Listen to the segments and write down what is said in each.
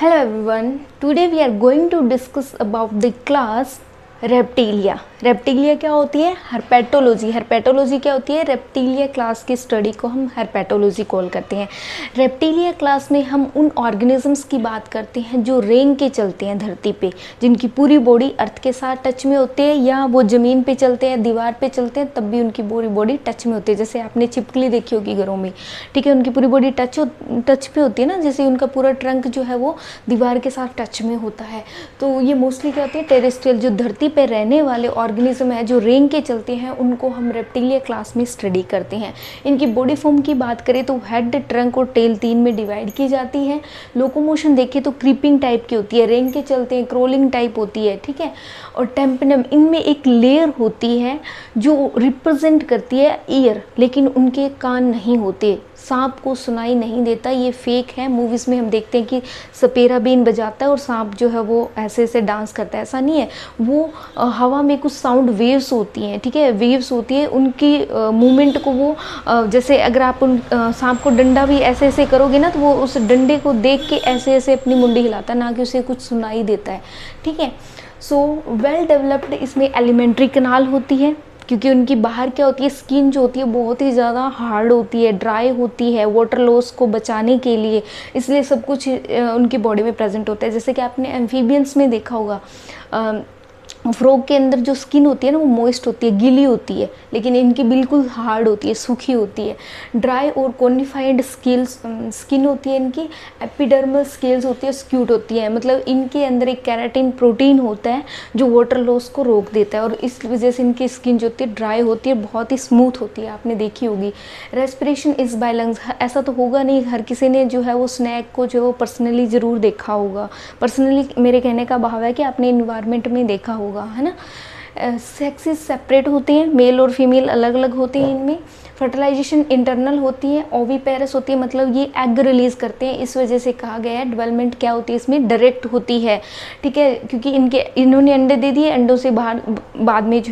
Hello everyone, today we are going to discuss about the class reptilia. Reptilia क्या होती है? Herpetology. Herpetology क्या होती है? रेप्टिलिया क्लास की स्टडी को हम हर्पेटोलॉजी कॉल करते हैं। रेप्टिलिया क्लास में हम उन ऑर्गेनिजम्स की बात करते हैं जो रेंग के चलते हैं धरती पे, जिनकी पूरी बॉडी अर्थ के साथ टच में होती है, या वो ज़मीन पे चलते हैं, दीवार पे चलते हैं, तब भी उनकी पूरी बॉडी टच में होती है। जैसे आपने छिपकली देखी होगी घरों में, ठीक है, उनकी पूरी बॉडी टच पे होती है ना, जैसे उनका पूरा ट्रंक जो है वो दीवार के साथ टच में होता है। तो ये मोस्टली क्या होते हैं? टेरेस्ट्रियल, जो धरती पे रहने वाले ऑर्गेनिज्म है जो रेंग के चलते हैं, उनको हम रेप्टिलिया क्लास में स्टडी करते हैं। इनकी बॉडी फॉर्म की बात करें तो हेड, ट्रंक और टेल 3 में डिवाइड की जाती है। लोकोमोशन देखें तो क्रीपिंग टाइप की होती है, रेंग के चलते हैं, क्रोलिंग टाइप होती है, ठीक है। और टेम्पेनम, इनमें एक लेयर होती है जो रिप्रेजेंट करती है ईयर, लेकिन उनके कान नहीं होते, सांप को सुनाई नहीं देता, ये फेक है। मूवीज़ में हम देखते हैं कि सपेरा बीन बजाता है और सांप जो है वो ऐसे ऐसे डांस करता है, ऐसा नहीं है। वो हवा में कुछ साउंड वेव्स होती हैं, ठीक है, वेव्स होती है, उनकी मूवमेंट को वो जैसे अगर आप उन सांप को डंडा भी ऐसे ऐसे करोगे ना, तो वो उस डंडे को देख के ऐसे ऐसे अपनी मुंडी हिलाता है, ना कि उसे कुछ सुनाई देता है, ठीक है। सो वेल डेवलप्ड इसमें एलिमेंट्री कैनाल होती है, क्योंकि उनकी बाहर क्या होती है, स्किन जो होती है बहुत ही ज़्यादा हार्ड होती है, ड्राई होती है, वाटर लॉस को बचाने के लिए, इसलिए सब कुछ उनकी बॉडी में प्रेजेंट होता है। जैसे कि आपने एम्फीबियंस में देखा होगा, फ्रॉग के अंदर जो स्किन होती है ना, वो मॉइस्ट होती है, गीली होती है, लेकिन इनकी बिल्कुल हार्ड होती है, सूखी होती है। ड्राई और कोनिफाइड स्किन होती है इनकी। एपिडर्मल स्केल्स होती है, स्क्यूट होती है, मतलब इनके अंदर एक केराटिन प्रोटीन होता है जो वाटर लॉस को रोक देता है, और इस वजह से इनकी स्किन जो होती है ड्राई होती है, बहुत ही स्मूथ होती है, आपने देखी होगी। रेस्पिरेशन इज बाय लंग्स, ऐसा तो होगा नहीं, हर किसी ने जो है वो स्नैक को जो है वो पर्सनली ज़रूर देखा होगा। पर्सनली मेरे कहने का भाव है कि आपने इन्वायरमेंट में देखा होगा, है ना। सेक्सेस सेपरेट होते हैं, मेल और फीमेल अलग अलग होते हैं इनमें। फर्टिलाइजेशन इंटरनल होती है, ओविपेरस होती है, मतलब ये एग रिलीज़ करते हैं, इस वजह से कहा गया है डेवलपमेंट क्या होती है इसमें, डायरेक्ट होती है, ठीक है, क्योंकि इन्होंने अंडे दे दिए, अंडों से बाहर बाद में जो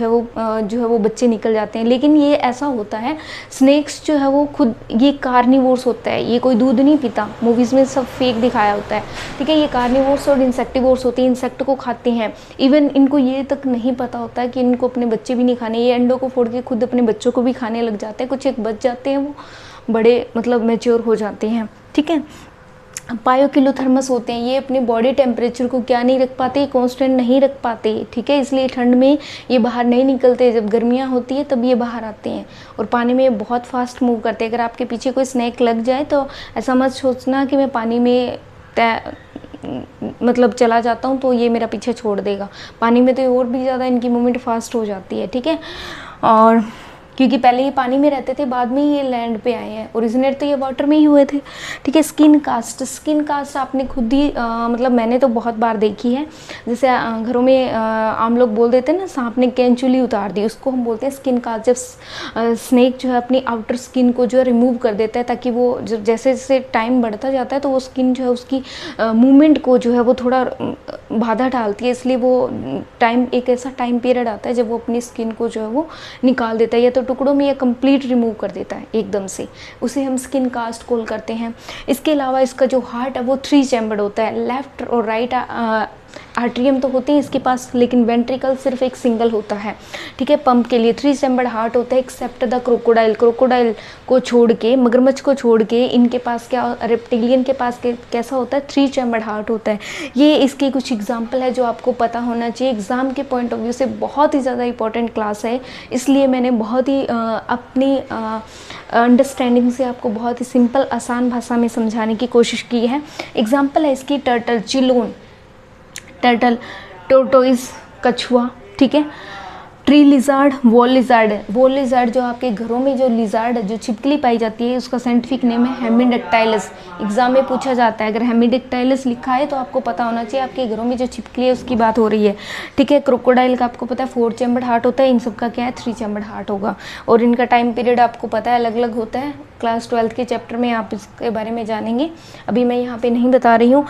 है वो बच्चे निकल जाते हैं। लेकिन ये ऐसा होता है, स्नेक्स जो है वो खुद ये कार्निवोर्स होता है, ये कोई दूध नहीं पीता, मूवीज़ में सब फेक दिखाया होता है, ठीक है। ये कार्निवोर्स और इंसेक्टिवोर्स होते हैं, इंसेक्ट को खाते हैं। इवन इनको ये तक नहीं पता होता है कि इनको अपने बच्चे भी नहीं खाने, ये अंडों को फोड़ के खुद अपने बच्चों को भी खाने लग जाते हैं। कुछ एक बच जाते हैं, वो बड़े मतलब मैच्योर हो जाते हैं, ठीक है। पायोकिलोथर्मस होते हैं, ये अपने बॉडी टेम्परेचर को क्या नहीं रख पाते, कांस्टेंट नहीं रख पाते, ठीक है, इसलिए ठंड में ये बाहर नहीं निकलते, जब गर्मियाँ होती है तब ये बाहर आते हैं। और पानी में बहुत फास्ट मूव करते हैं। अगर आपके पीछे कोई स्नैक लग जाए तो ऐसा मत सोचना कि मैं पानी में मतलब चला जाता हूँ तो ये मेरा पीछे छोड़ देगा, पानी में तो और भी ज़्यादा इनकी मूवमेंट फास्ट हो जाती है, ठीक है। और क्योंकि पहले ये पानी में रहते थे, बाद में ये लैंड पे आए हैं, ओरिजिनेट तो ये वाटर में ही हुए थे, ठीक है। स्किन कास्ट आपने खुद ही मतलब मैंने तो बहुत बार देखी है। जैसे घरों में आम लोग बोल देते हैं ना, सांप ने कैंचुली उतार दी, उसको हम बोलते हैं स्किन कास्ट। जब स्नेक जो है अपनी आउटर स्किन को जो है रिमूव कर देता है, ताकि वो जैसे जैसे टाइम बढ़ता जाता है तो वो स्किन जो है उसकी मूवमेंट को जो है वो थोड़ा बाधा डालती है, इसलिए वो एक ऐसा टाइम पीरियड आता है जब वो अपनी स्किन को जो है वो निकाल देता है, या तो टुकड़ों में या कंप्लीट रिमूव कर देता है एकदम से, उसे हम स्किन कास्ट कॉल करते हैं। इसके अलावा इसका जो हार्ट है वो 3 चैम्बर्ड होता है, लेफ्ट और राइट आर्ट्रियम तो होते हैं इसके पास, लेकिन वेंट्रिकल सिर्फ एक सिंगल होता है, ठीक है। पंप के लिए 3 चैम्बर्ड हार्ट होता है, एक्सेप्ट द क्रोकोडाइल को छोड़ के, मगरमच्छ को छोड़ के, इनके पास क्या, रेप्टिलियन के पास कैसा होता है, 3 चैम्बर्ड हार्ट होता है। ये इसके कुछ एग्जाम्पल है जो आपको पता होना चाहिए, एग्जाम के पॉइंट ऑफ व्यू से बहुत ही ज़्यादा इंपॉर्टेंट क्लास है, इसलिए मैंने बहुत ही अपनी अंडरस्टैंडिंग से आपको बहुत ही सिंपल आसान भाषा में समझाने की कोशिश की है। एग्जाम्पल है इसकी टर्टल, चिलोन, टर्टल, टोर्टोइज, कछुआ, ठीक है। ट्री लिजार्ड, वॉल लिजार्ड जो आपके घरों में जो लिजार्ड जो छिपकली पाई जाती है, उसका साइंटिफिक नेम है हेमिडेक्टाइलस। एग्जाम में पूछा जाता है, अगर हेमिडेक्टाइलस लिखा है तो आपको पता होना चाहिए आपके घरों में जो छिपकली है उसकी बात हो रही है, ठीक है। क्रोकोडाइल का आपको पता है 4 चैम्बर्ड हार्ट होता है, इन सब का क्या है 3 चैम्बर्ड हार्ट होगा, और इनका टाइम पीरियड आपको पता है अलग अलग होता है। क्लास 12th के चैप्टर में आप इसके बारे में जानेंगे, अभी मैं यहाँ पे नहीं बता रही हूँ।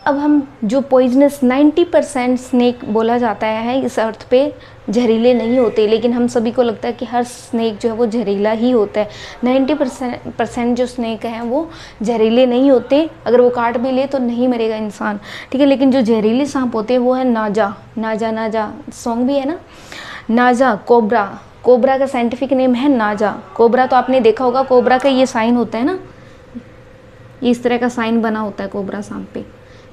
अब हम जो पॉइजनस 90% स्नेक बोला जाता है इस अर्थ पे, जहरीले नहीं होते, लेकिन हम सभी को लगता है कि हर स्नेक जो है वो जहरीला ही होता है। 90% जो स्नेक हैं वो जहरीले नहीं होते, अगर वो काट भी ले तो नहीं मरेगा इंसान, ठीक है। लेकिन जो जहरीले सांप होते हैं वो है नाजा, नाजा नाजा सॉन्ग भी है ना, नाजा कोबरा, कोबरा का साइंटिफिक नेम है नाजा। कोबरा तो आपने देखा होगा, कोबरा का ये साइन होता है ना, ये इस तरह का साइन बना होता है कोबरा सांप पे,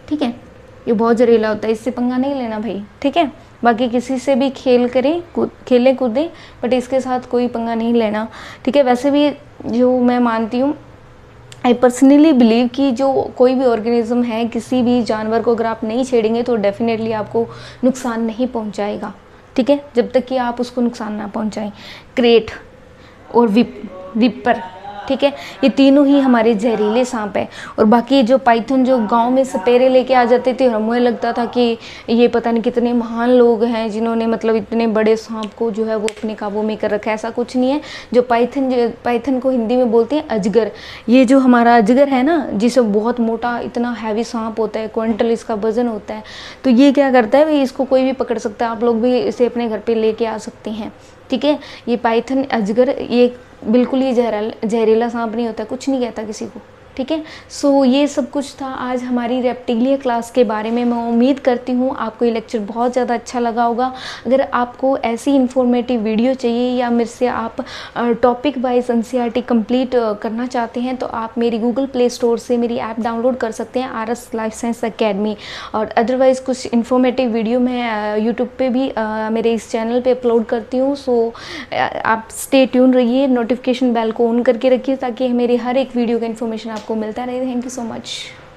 ठीक है। ये बहुत जहरीला होता है, इससे पंगा नहीं लेना भाई, ठीक है। बाकी किसी से भी खेल करें, खेलें कूदें, बट इसके साथ कोई पंगा नहीं लेना, ठीक है। वैसे भी जो मैं मानती हूँ, आई पर्सनली बिलीव कि जो कोई भी ऑर्गेनिज्म है, किसी भी जानवर को अगर आप नहीं छेड़ेंगे तो डेफिनेटली आपको नुकसान नहीं पहुंचाएगा, ठीक है, जब तक कि आप उसको नुकसान ना पहुंचाएं। क्रेट और विपर, ठीक है, ये तीनों ही हमारे जहरीले सांप है। और बाकी जो पाइथन जो गांव में सपेरे लेके आ जाते थे, हमें लगता था कि ये पता नहीं कितने महान लोग हैं जिन्होंने मतलब इतने बड़े सांप को जो है वो अपने काबू में कर रखा है। ऐसा कुछ नहीं है। जो पाइथन को हिंदी में बोलते हैं अजगर, ये जो हमारा अजगर है ना, जिसे बहुत मोटा इतना हैवी सांप होता है, क्विंटल इसका वजन होता है, तो ये क्या करता है भाई, इसको कोई भी पकड़ सकता है, आप लोग भी इसे अपने घर पे लेके आ सकते हैं, ठीक है। ये पाइथन अजगर ये बिल्कुल ही जहरीला सांप नहीं होता, कुछ नहीं कहता किसी को, ठीक है। सो ये सब कुछ था आज हमारी रेप्टिलिया क्लास के बारे में। मैं उम्मीद करती हूँ आपको ये लेक्चर बहुत ज़्यादा अच्छा लगा होगा। अगर आपको ऐसी इन्फॉर्मेटिव वीडियो चाहिए या मेरे से आप टॉपिक वाइज एनसीईआरटी कंप्लीट करना चाहते हैं तो आप मेरी गूगल प्ले स्टोर से मेरी ऐप डाउनलोड कर सकते हैं, RS लाइफ साइंस अकेडमी। और अदरवाइज़ कुछ इन्फॉर्मेटिव वीडियो मैं यूट्यूब पे भी मेरे इस चैनल पे अपलोड करती हूँ। सो आप स्टे ट्यून रहिए, नोटिफिकेशन बेल को ऑन करके रखिए ताकि मेरी हर एक वीडियो का इन्फॉर्मेशन आपको मिलता रहे। Thank you so much.